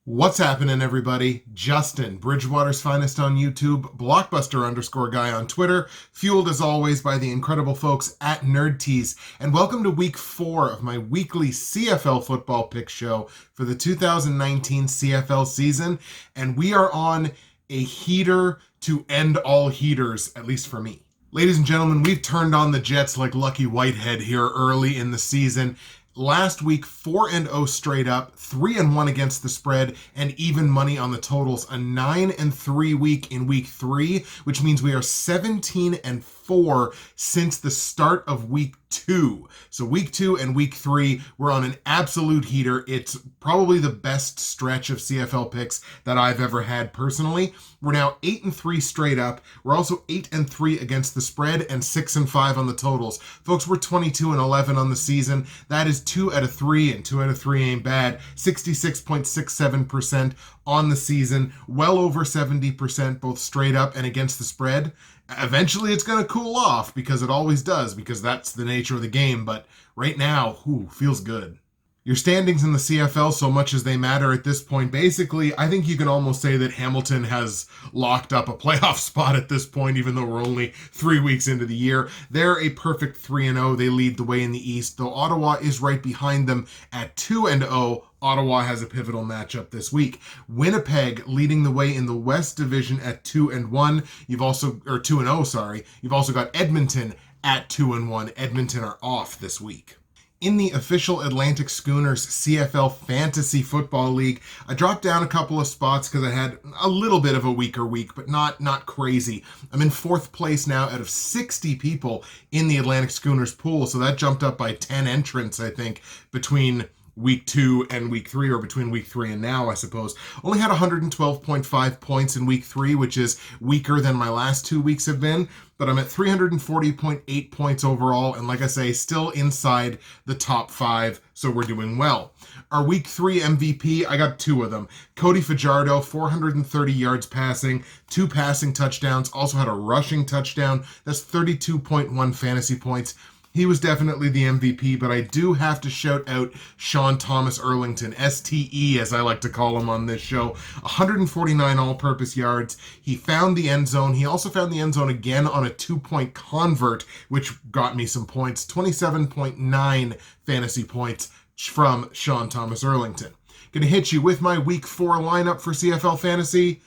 What's happening, everybody? Justin, Bridgewater's finest on YouTube, Blockbuster_guy on Twitter, fueled as always by the incredible folks at NerdTease, and welcome to week 4 of my weekly CFL football pick show for the 2019 CFL season, and we are on a heater to end all heaters, at least for me. Ladies and gentlemen, we've turned on the Jets like Lucky Whitehead here early in the season. Last week, 4-0 straight up, 3-1 against the spread, and even money on the totals. A 9-3 week in week 3, which means we are 17-4 since the start of week 2. So week 2 and week 3, we're on an absolute heater. It's probably the best stretch of CFL picks that I've ever had personally. We're now 8-3 straight up. We're also 8-3 against the spread and 6-5 on the totals. Folks, we're 22-11 on the season. That is 2 out of 3, and 2 out of 3 ain't bad. 66.67% on the season, well over 70% both straight up and against the spread. Eventually it's going to cool off, because it always does, because that's the nature of the game, but right now, feels good. Your standings in the CFL, so much as they matter at this point, basically, I think you can almost say that Hamilton has locked up a playoff spot at this point, even though we're only 3 weeks into the year. They're a perfect 3-0. They lead the way in the East, though Ottawa is right behind them at 2-0. Ottawa has a pivotal matchup this week. Winnipeg leading the way in the West Division at 2-1. 2-0, sorry. You've also got Edmonton at 2-1. Edmonton are off this week. In the official Atlantic Schooners CFL Fantasy Football League, I dropped down a couple of spots because I had a little bit of a weaker week, but not crazy. I'm in 4th place now out of 60 people in the Atlantic Schooners pool, so that jumped up by 10 entrants, I think, between week 2 and week 3, or between week 3 and now, I suppose. Only had 112.5 points in week 3, which is weaker than my last 2 weeks have been, but I'm at 340.8 points overall, and like I say, still inside the top 5, so we're doing well. Our week 3 MVP, I got 2 of them. Cody Fajardo, 430 yards passing, 2 passing touchdowns, also had a rushing touchdown. That's 32.1 fantasy points. He was definitely the MVP, but I do have to shout out Sean Thomas Erlington, STE as I like to call him on this show. 149 all-purpose yards. He found the end zone. He also found the end zone again on a 2-point convert, which got me some points. 27.9 fantasy points from Sean Thomas Erlington. Gonna hit you with my week 4 lineup for CFL Fantasy.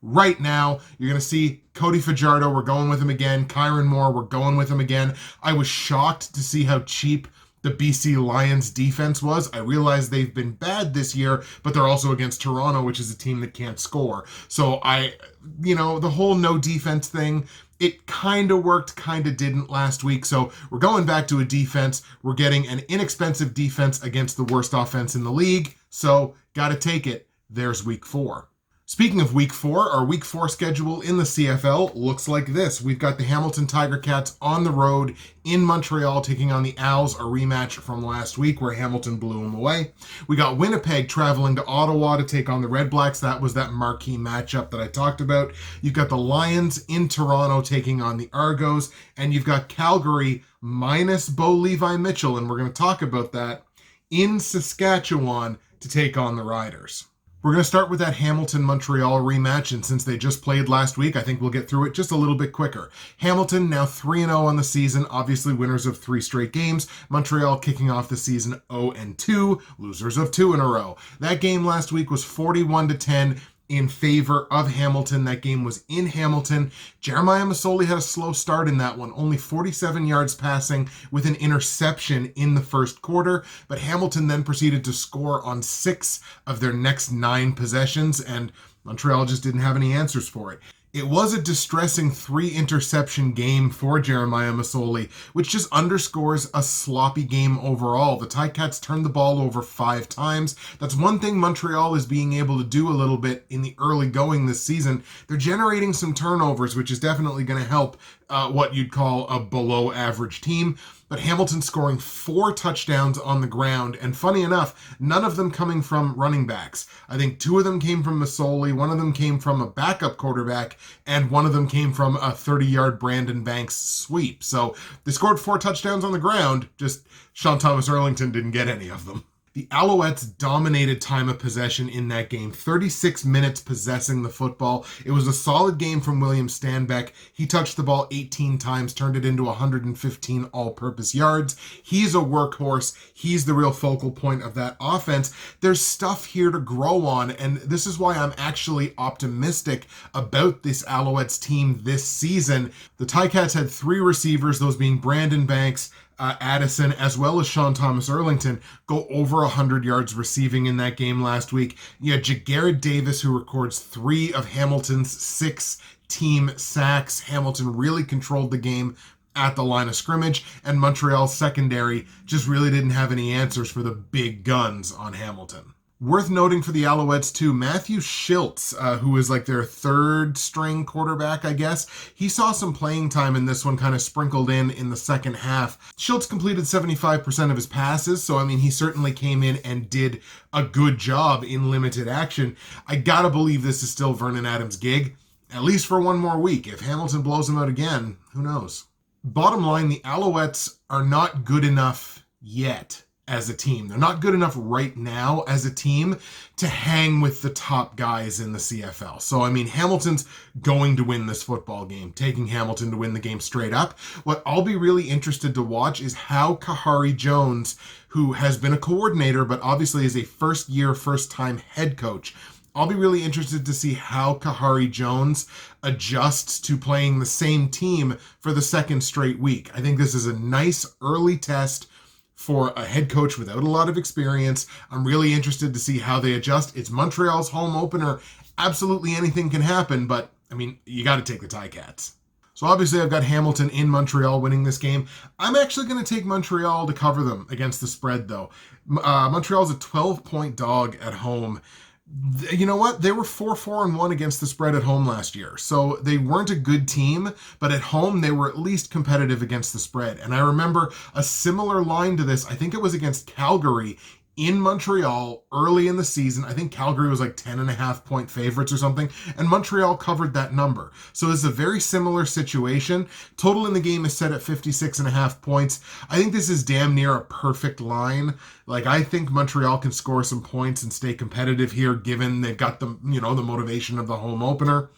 Right now, you're going to see Cody Fajardo, we're going with him again. Kyron Moore, we're going with him again. I was shocked to see how cheap the BC Lions defense was. I realize they've been bad this year, but they're also against Toronto, which is a team that can't score. So the whole no defense thing, it kind of worked, kind of didn't last week. So we're going back to a defense. We're getting an inexpensive defense against the worst offense in the league. So got to take it. There's week 4. Speaking of week 4, our week 4 schedule in the CFL looks like this. We've got the Hamilton Tiger Cats on the road in Montreal taking on the Owls, a rematch from last week where Hamilton blew them away. We got Winnipeg traveling to Ottawa to take on the REDBLACKS. That was that marquee matchup that I talked about. You've got the Lions in Toronto taking on the Argos, and you've got Calgary minus Bo Levi Mitchell, and we're going to talk about that, in Saskatchewan to take on the Riders. We're going to start with that Hamilton-Montreal rematch, and since they just played last week, I think we'll get through it just a little bit quicker. Hamilton now 3-0 on the season, obviously winners of 3 straight games. Montreal kicking off the season 0-2, losers of 2 in a row. That game last week was 41-10 in favor of Hamilton. That game was in Hamilton. Jeremiah Masoli had a slow start in that one, only 47 yards passing with an interception in the first quarter, but Hamilton then proceeded to score on 6 of their next 9 possessions, and Montreal just didn't have any answers for it. It was a distressing 3-interception game for Jeremiah Masoli, which just underscores a sloppy game overall. The Ticats turned the ball over 5 times. That's one thing Montreal is being able to do a little bit in the early going this season. They're generating some turnovers, which is definitely going to help what you'd call a below average team. But Hamilton scoring 4 touchdowns on the ground, and funny enough, none of them coming from running backs. I think 2 of them came from Masoli, 1 of them came from a backup quarterback, and 1 of them came from a 30-yard Brandon Banks sweep. So they scored 4 touchdowns on the ground, just Sean Thomas Erlington didn't get any of them. The Alouettes dominated time of possession in that game, 36 minutes possessing the football. It was a solid game from William Stanback. He touched the ball 18 times, turned it into 115 all-purpose yards. He's a workhorse. He's the real focal point of that offense. There's stuff here to grow on, and this is why I'm actually optimistic about this Alouettes team this season. The Ticats had 3 receivers, those being Brandon Banks, Addison, as well as Sean Thomas Erlington, go over 100 yards receiving in that game last week. You had Jagarrett Davis, who records 3 of Hamilton's 6 team sacks. Hamilton really controlled the game at the line of scrimmage, and Montreal's secondary just really didn't have any answers for the big guns on Hamilton. Worth noting for the Alouettes too, Matthew Schiltz, who is like their 3rd string quarterback, I guess. He saw some playing time in this one, kind of sprinkled in the second half. Schiltz completed 75% of his passes, so I mean, he certainly came in and did a good job in limited action. I gotta believe this is still Vernon Adams' gig, at least for one more week. If Hamilton blows him out again, who knows? Bottom line, the Alouettes are not good enough yet as a team. They're not good enough right now as a team to hang with the top guys in the CFL. So, I mean, Hamilton's going to win this football game, taking Hamilton to win the game straight up. What I'll be really interested to watch is how Kahari Jones, who has been a coordinator, but obviously is a first-time head coach, I'll be really interested to see how Kahari Jones adjusts to playing the same team for the 2nd straight week. I think this is a nice early test for a head coach without a lot of experience. I'm really interested to see how they adjust. It's Montreal's home opener. Absolutely anything can happen, but I mean, you got to take the Ticats. So obviously I've got Hamilton in Montreal winning this game. I'm actually going to take Montreal to cover them against the spread though. Montreal's a 12-point dog at home. You know what? They were 4-1 against the spread at home last year. So they weren't a good team, but at home they were at least competitive against the spread. And I remember a similar line to this. I think it was against Calgary in Montreal early in the season. I think Calgary was like 10.5-point favorites or something, and Montreal covered that number. So it's a very similar situation. Total in the game is set at 56.5 points. I think this is damn near a perfect line. Like, I think Montreal can score some points and stay competitive here, given they've got the motivation of the home opener.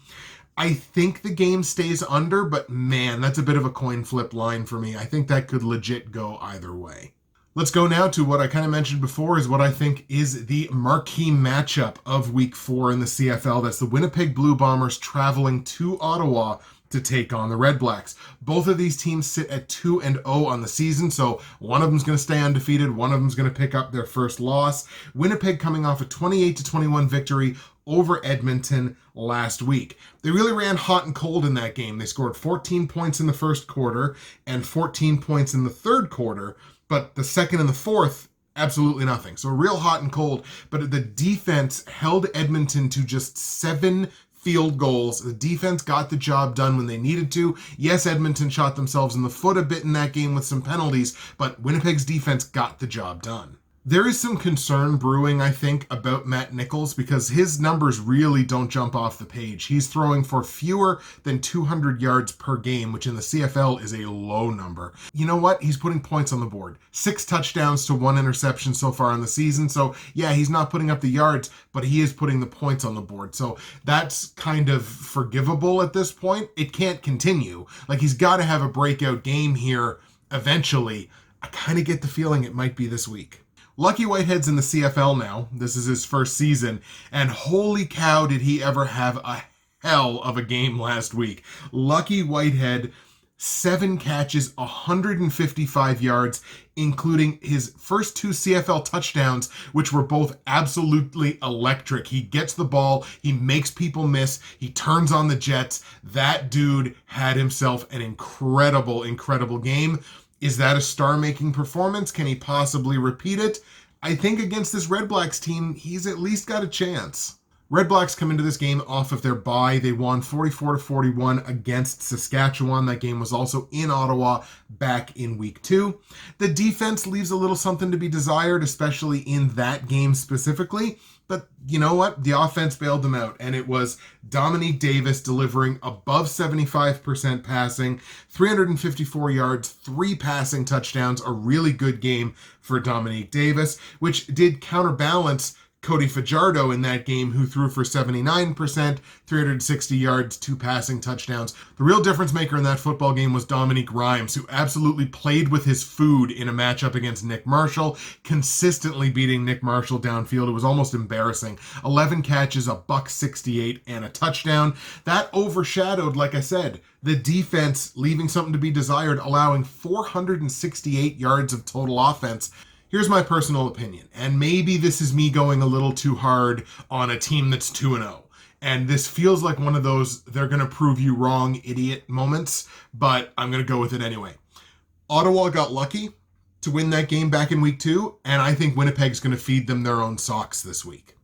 I think the game stays under, but man, that's a bit of a coin flip line for me. I think that could legit go either way. Let's go now to what I kind of mentioned before is what I think is the marquee matchup of Week 4 in the CFL. That's the Winnipeg Blue Bombers traveling to Ottawa to take on the Red Blacks. Both of these teams sit at 2-0 on the season, so one of them's going to stay undefeated, one of them's going to pick up their first loss. Winnipeg coming off a 28-21 victory over Edmonton last week. They really ran hot and cold in that game. They scored 14 points in the first quarter and 14 points in the third quarter, but the second and the fourth, absolutely nothing. So real hot and cold, but the defense held Edmonton to just 7 field goals. The defense got the job done when they needed to. Yes, Edmonton shot themselves in the foot a bit in that game with some penalties, but Winnipeg's defense got the job done. There is some concern brewing, I think, about Matt Nichols because his numbers really don't jump off the page. He's throwing for fewer than 200 yards per game, which in the CFL is a low number. You know what? He's putting points on the board. 6 touchdowns to 1 interception so far in the season. So yeah, he's not putting up the yards, but he is putting the points on the board. So that's kind of forgivable at this point. It can't continue. Like, he's got to have a breakout game here eventually. I kind of get the feeling it might be this week. Lucky Whitehead's in the CFL now. This is his first season, and holy cow did he ever have a hell of a game last week. Lucky Whitehead, 7 catches, 155 yards, including his first 2 CFL touchdowns, which were both absolutely electric. He gets the ball, he makes people miss, he turns on the Jets. That dude had himself an incredible, incredible game. Is that a star-making performance? Can he possibly repeat it? I think against this Red Blacks team, he's at least got a chance. REDBLACKS come into this game off of their bye. They won 44-41 against Saskatchewan. That game was also in Ottawa back in week 2. The defense leaves a little something to be desired, especially in that game specifically. But you know what? The offense bailed them out, and it was Dominique Davis delivering above 75% passing, 354 yards, 3 passing touchdowns, a really good game for Dominique Davis, which did counterbalance Cody Fajardo in that game, who threw for 79%, 360 yards, 2 passing touchdowns. The real difference maker in that football game was Dominique Rhymes, who absolutely played with his food in a matchup against Nick Marshall, consistently beating Nick Marshall downfield. It was almost embarrassing. 11 catches, a $168, and a touchdown. That overshadowed, like I said, the defense leaving something to be desired, allowing 468 yards of total offense. Here's my personal opinion, and maybe this is me going a little too hard on a team that's 2-0. And this feels like one of those they're going to prove you wrong idiot moments, but I'm going to go with it anyway. Ottawa got lucky to win that game back in week 2, and I think Winnipeg's going to feed them their own socks this week.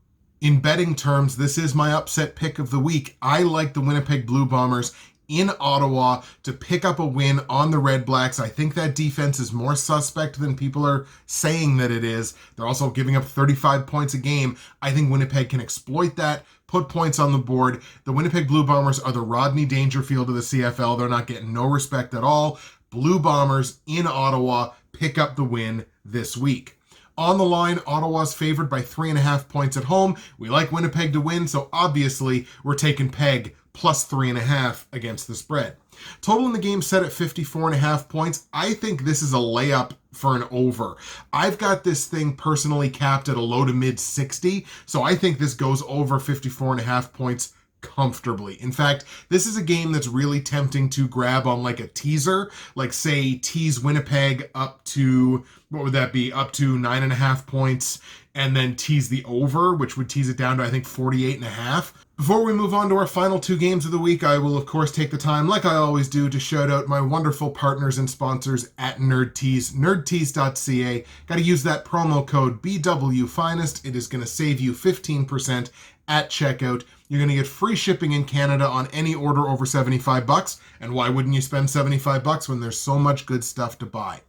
In betting terms, this is my upset pick of the week. I like the Winnipeg Blue Bombers in Ottawa to pick up a win on the REDBLACKS. I think that defense is more suspect than people are saying that it is. They're also giving up 35 points a game. I think Winnipeg can exploit that, put points on the board. The Winnipeg Blue Bombers are the Rodney Dangerfield of the CFL. They're not getting no respect at all. Blue Bombers in Ottawa pick up the win this week. On the line, Ottawa's favored by 3.5 points at home. We like Winnipeg to win, so obviously we're taking Peg plus 3.5 against the spread. Total in the game set at 54.5 points. I think this is a layup for an over. I've got this thing personally capped at a low to mid 60, so I think this goes over 54.5 points comfortably. In fact, this is a game that's really tempting to grab on like a teaser, like say tease Winnipeg up to, what would that be, up to 9.5 points, and then tease the over, which would tease it down to I think 48.5. Before we move on to our final 2 games of the week, I will of course take the time, like I always do, to shout out my wonderful partners and sponsors at NerdTees, nerdtees.ca. Got to use that promo code BWFinest. It is going to save you 15% at checkout. You're going to get free shipping in Canada on any order over $75. And why wouldn't you spend $75 when there's so much good stuff to buy?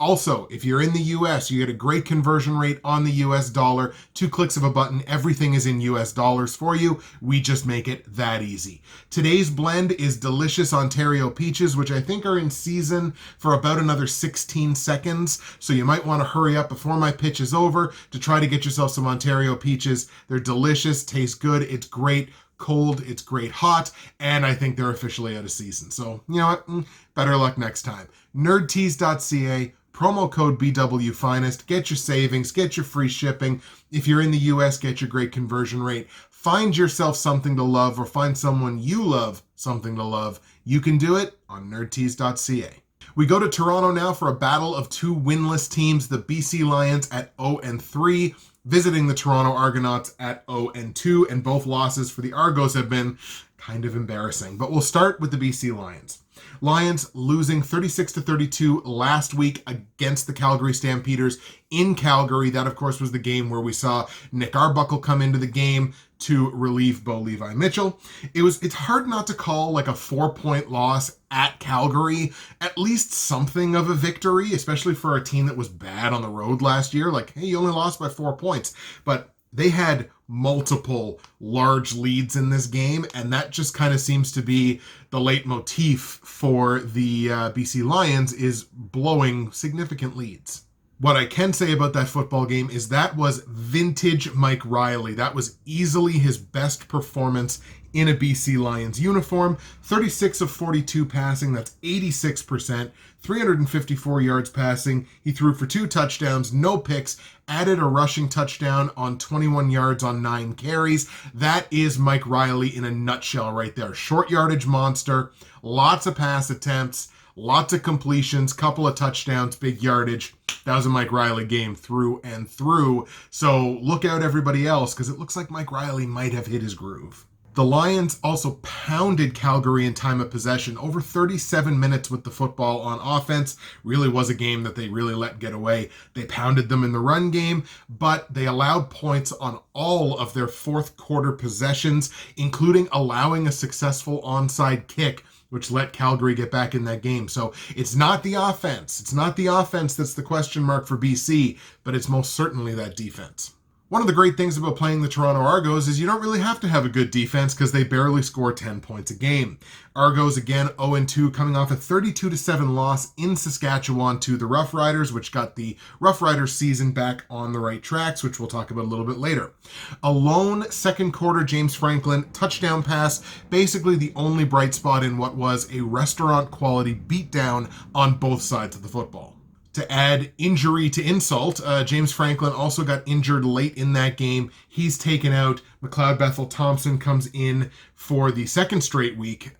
Also, if you're in the US, you get a great conversion rate on the US dollar. 2 clicks of a button, everything is in US dollars for you. We just make it that easy. Today's blend is delicious Ontario peaches, which I think are in season for about another 16 seconds. So you might want to hurry up before my pitch is over to try to get yourself some Ontario peaches. They're delicious, taste good, it's great cold, it's great hot, and I think they're officially out of season. So, you know what? Better luck next time. Nerdtees.ca. Promo code BWFinest. Get your savings, get your free shipping. If you're in the US, get your great conversion rate. Find yourself something to love, or find someone you love something to love. You can do it on nerdtees.ca. We go to Toronto now for a battle of 2 winless teams, the BC Lions at 0-3, visiting the Toronto Argonauts at 0-2, and both losses for the Argos have been kind of embarrassing. But we'll start with the BC Lions. Lions losing 36-32 last week against the Calgary Stampeders in Calgary. That, of course, was the game where we saw Nick Arbuckle come into the game to relieve Bo Levi Mitchell. It's hard not to call like a 4-point loss at Calgary at least something of a victory, especially for a team that was bad on the road last year. Like, hey, you only lost by 4 points. But they had multiple large leads in this game, and that just kind of seems to be the leitmotif for the BC Lions, is blowing significant leads. What I can say about that football game is that was vintage Mike Riley. That was easily his best performance in a BC Lions uniform. 36 of 42 passing, that's 86%, 354 yards passing. He threw for 2 touchdowns, no picks, added a rushing touchdown on 21 yards on 9 carries. That is Mike Riley in a nutshell right there. Short yardage monster, lots of pass attempts, lots of completions, couple of touchdowns, big yardage. That was a Mike Riley game through and through. So look out everybody else, because it looks like Mike Riley might have hit his groove. The Lions also pounded Calgary in time of possession, over 37 minutes with the football on offense. Really was a game that they really let get away. They pounded them in the run game, but they allowed points on all of their fourth quarter possessions, including allowing a successful onside kick, which let Calgary get back in that game. So it's not the offense. It's not the offense that's the question mark for BC, but it's most certainly that defense. One of the great things about playing the Toronto Argos is you don't really have to have a good defense because they barely score 10 points a game. Argos, again, 0-2, coming off a 32-7 loss in Saskatchewan to the Roughriders, which got the Roughriders season back on the right tracks, which we'll talk about a little bit later. A lone second quarter James Franklin touchdown pass, basically the only bright spot in what was a restaurant quality beatdown on both sides of the football. To add injury to insult, James Franklin also got injured late in that game. He's taken out. McLeod Bethel Thompson comes in for the second straight week.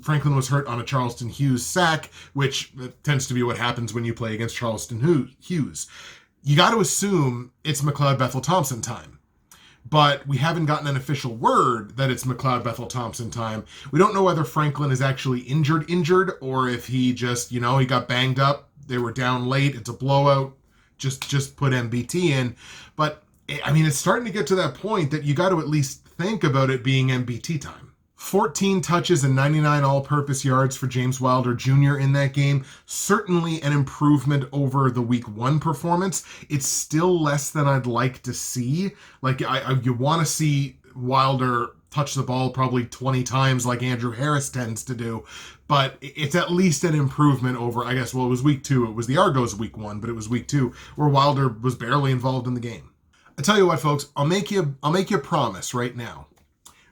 Franklin was hurt on a Charleston Hughes sack, which tends to be what happens when you play against Charleston Hughes. You got to assume it's McLeod Bethel Thompson time. But we haven't gotten an official word that it's McLeod Bethel Thompson time. We don't know whether Franklin is actually injured, or if he just, he got banged up. They were down late. It's a blowout. Just put MBT in. But, it's starting to get to that point that you got to at least think about it being MBT time. 14 touches and 99 all-purpose yards for James Wilder Jr. in that game. Certainly an improvement over the Week 1 performance. It's still less than I'd like to see. You want to see Wilder touch the ball probably 20 times like Andrew Harris tends to do. But it's at least an improvement over, it was Week 2. It was the Argos Week 1, but it was Week 2 where Wilder was barely involved in the game. I tell you what, folks, I'll make you a promise right now.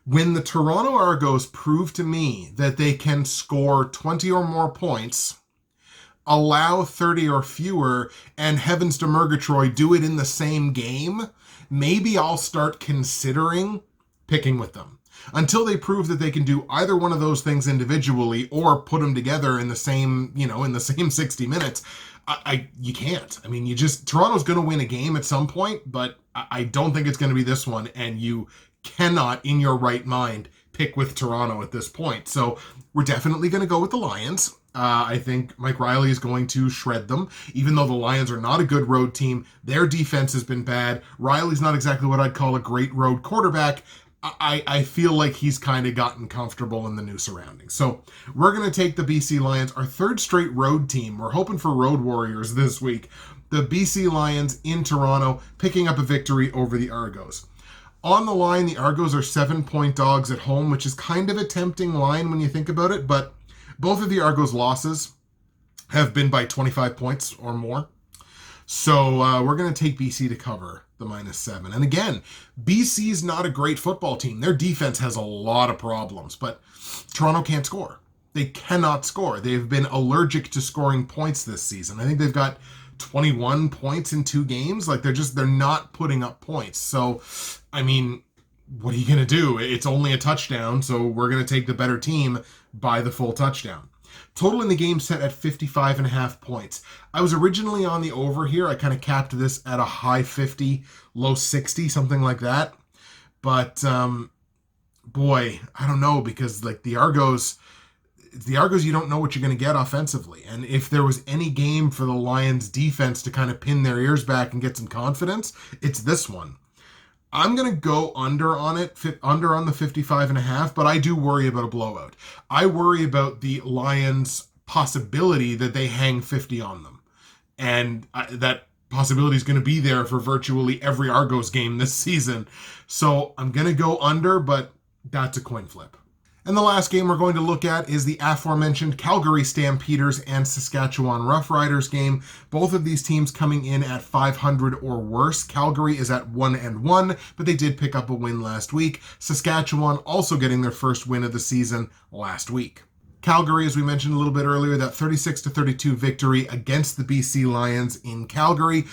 When the Toronto Argos prove to me that they can score 20 or more points, allow 30 or fewer, and heavens to Murgatroyd do it in the same game, maybe I'll start considering picking with them. Until they prove that they can do either one of those things individually or put them together in the same, in the same 60 minutes, you can't. Toronto's going to win a game at some point, but I don't think it's going to be this one, and you cannot, in your right mind, pick with Toronto at this point. So we're definitely going to go with the Lions. I think Mike Riley is going to shred them. Even though the Lions are not a good road team, their defense has been bad. Riley's not exactly what I'd call a great road quarterback. I feel like he's kind of gotten comfortable in the new surroundings. So we're going to take the BC Lions, our third straight road team. We're hoping for Road Warriors this week. The BC Lions in Toronto, picking up a victory over the Argos. On the line, the Argos are 7-point dogs at home, which is kind of a tempting line when you think about it, but both of the Argos losses have been by 25 points or more. So we're going to take BC to cover the -7. And again, BC's not a great football team. Their defense has a lot of problems, but Toronto can't score. They cannot score. They've been allergic to scoring points this season. I think they've got 21 points in 2 games. They're not putting up points. So, what are you going to do? It's only a touchdown, so we're going to take the better team by the full touchdown. Total in the game set at 55.5 points. I was originally on the over here. I kind of capped this at a high 50, low 60, something like that. But, boy, I don't know, because the Argos, you don't know what you're going to get offensively. And if there was any game for the Lions defense to kind of pin their ears back and get some confidence, it's this one. I'm going to go under on it, under on the 55.5, but I do worry about a blowout. I worry about the Lions' possibility that they hang 50 on them. And that possibility is going to be there for virtually every Argos game this season. So I'm going to go under, but that's a coin flip. And the last game we're going to look at is the aforementioned Calgary Stampeders and Saskatchewan Roughriders game. Both of these teams coming in at 500 or worse. Calgary is at 1-1, but they did pick up a win last week. Saskatchewan also getting their first win of the season last week. Calgary, as we mentioned a little bit earlier, that 36-32 victory against the BC Lions in Calgary.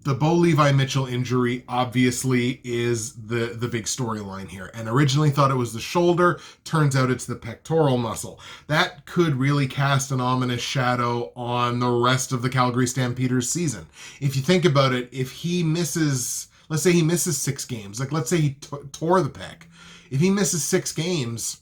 The Bo Levi Mitchell injury obviously is the big storyline here. And originally thought it was the shoulder. Turns out it's the pectoral muscle. That could really cast an ominous shadow on the rest of the Calgary Stampeders season. If you think about it, if he misses, let's say he misses 6 games, let's say he tore the pec. If he misses 6 games,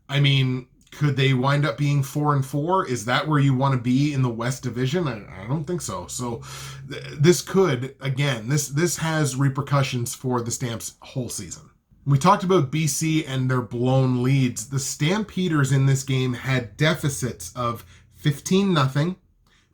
I mean, could they wind up being 4-4? Is that where you want to be in the West Division? I don't think so. So this could, again, this has repercussions for the Stamps' whole season. We talked about BC and their blown leads. The Stampeders in this game had deficits of 15-0,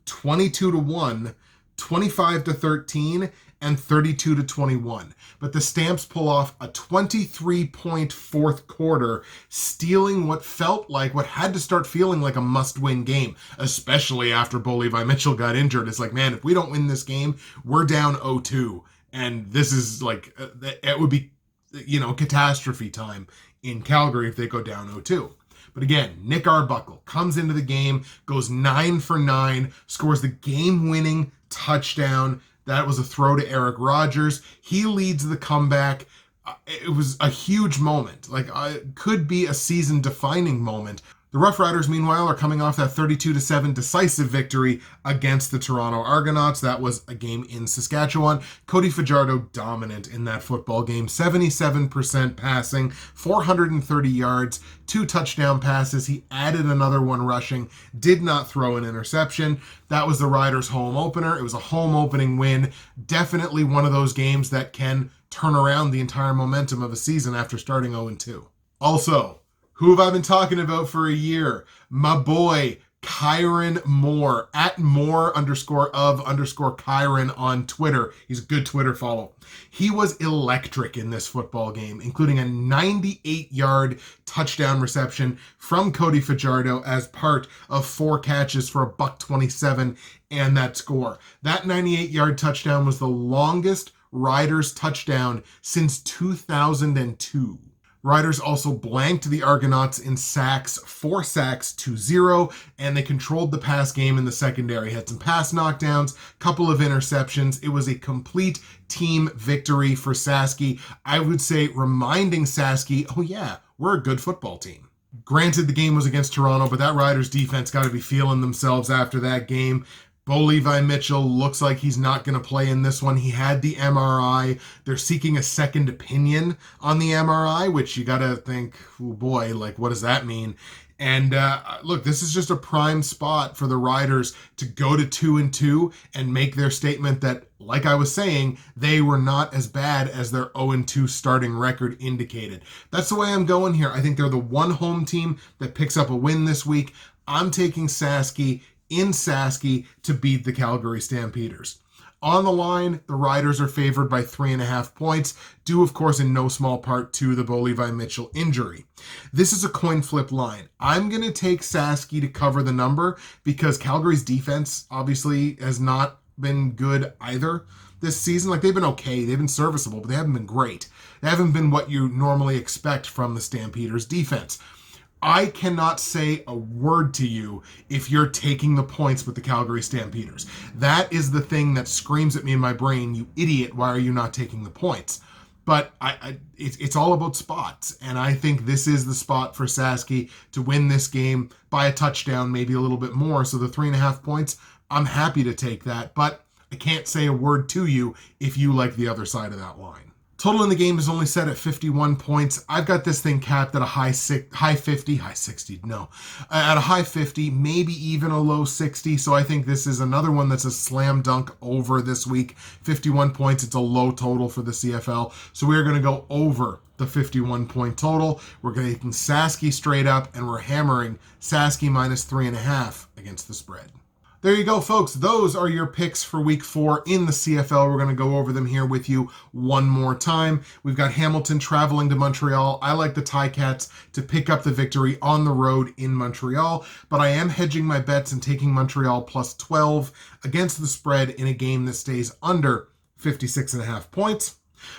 22-1, 25-13, and 32-21. But the Stamps pull off a 23-point fourth quarter, stealing what had to start feeling like a must-win game, especially after Bo Levi Mitchell got injured. It's like, man, if we don't win this game, we're down 0-2. And this is like, it would be, catastrophe time in Calgary if they go down 0-2. But again, Nick Arbuckle comes into the game, goes 9 for 9, scores the game-winning touchdown. That was a throw to Eric Rogers. He leads the comeback. It was a huge moment. It could be a season-defining moment. The Roughriders, meanwhile, are coming off that 32-7 decisive victory against the Toronto Argonauts. That was a game in Saskatchewan. Cody Fajardo dominant in that football game. 77% passing, 430 yards, 2 touchdown passes. He added another one rushing, did not throw an interception. That was the Riders' home opener. It was a home opening win. Definitely one of those games that can turn around the entire momentum of a season after starting 0-2. Also, who have I been talking about for a year? My boy, Kyron Moore, at Moore_of_Kyron on Twitter. He's a good Twitter follow. He was electric in this football game, including a 98-yard touchdown reception from Cody Fajardo as part of 4 catches for $127 and that score. That 98-yard touchdown was the longest Riders touchdown since 2002. Riders also blanked the Argonauts in sacks, 4 sacks to 0, and they controlled the pass game in the secondary. Had some pass knockdowns, couple of interceptions. It was a complete team victory for Saski. I would say reminding Saski, oh yeah, we're a good football team. Granted, the game was against Toronto, but that Riders defense got to be feeling themselves after that game. Bo Levi Mitchell looks like he's not going to play in this one. He had the MRI. They're seeking a second opinion on the MRI, which you got to think, oh boy, what does that mean? And look, this is just a prime spot for the Riders to go to 2-2 and make their statement that, like I was saying, they were not as bad as their 0-2 starting record indicated. That's the way I'm going here. I think they're the one home team that picks up a win this week. I'm taking Saski in Saski to beat the Calgary Stampeders. On the line, the Riders are favored by 3.5 points, due of course in no small part to the Bo Levi Mitchell injury. This is a coin flip line. I'm going to take Saski to cover the number because Calgary's defense obviously has not been good either this season. They've been okay, they've been serviceable, but they haven't been great. They haven't been what you normally expect from the Stampeders defense. I cannot say a word to you if you're taking the points with the Calgary Stampeders. That is the thing that screams at me in my brain, you idiot, why are you not taking the points? But it's all about spots, and I think this is the spot for Saski to win this game by a touchdown, maybe a little bit more. So the 3.5 points, I'm happy to take that, but I can't say a word to you if you like the other side of that line. Total in the game is only set at 51 points. I've got this thing capped at a high 50, at a high 50, maybe even a low 60. So I think this is another one that's a slam dunk over this week. 51 points, it's a low total for the CFL. So we're going to go over the 51-point total. We're taking Saski straight up, and we're hammering Saski minus 3.5 against the spread. There you go, folks. Those are your picks for week 4 in the CFL. We're going to go over them here with you one more time. We've got Hamilton traveling to Montreal. I like the Ticats to pick up the victory on the road in Montreal, but I am hedging my bets and taking Montreal plus 12 against the spread in a game that stays under 56.5 points.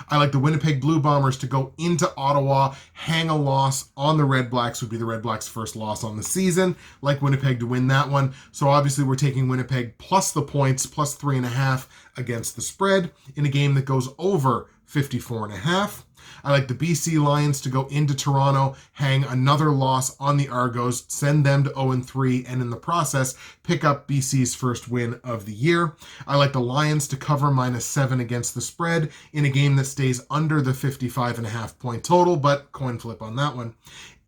I like the Winnipeg Blue Bombers to go into Ottawa, hang a loss on the Red Blacks, would be the Red Blacks' first loss on the season. Like Winnipeg to win that one. So obviously we're taking Winnipeg plus the points, plus 3.5 against the spread in a game that goes over 54.5. I like the BC Lions to go into Toronto, hang another loss on the Argos, send them to 0-3, and in the process, pick up BC's first win of the year. I like the Lions to cover -7 against the spread in a game that stays under the 55.5 point total, but coin flip on that one.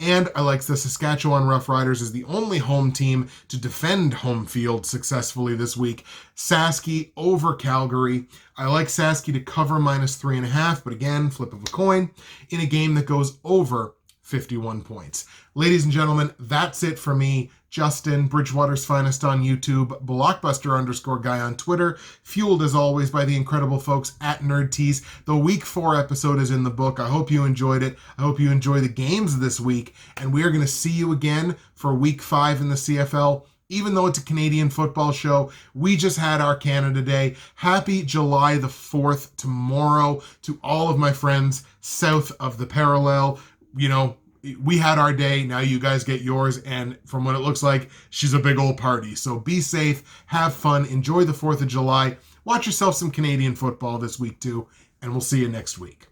And I like the Saskatchewan Roughriders as the only home team to defend home field successfully this week. Sasky over Calgary. I like Sasky to cover -3.5, but again, flip of a coin, in a game that goes over 51 points. Ladies and gentlemen, that's it for me. Justin, Bridgewater's Finest on YouTube, Blockbuster_guy on Twitter, fueled as always by the incredible folks at Nerd Tees. The Week 4 episode is in the book. I hope you enjoyed it. I hope you enjoy the games this week, and we are going to see you again for Week 5 in the CFL. Even though it's a Canadian football show, we just had our Canada Day. Happy July the 4th tomorrow to all of my friends south of the parallel. You know, we had our day, now you guys get yours, and from what it looks like, she's a big old party. So be safe, have fun, enjoy the 4th of July, watch yourself some Canadian football this week too, and we'll see you next week.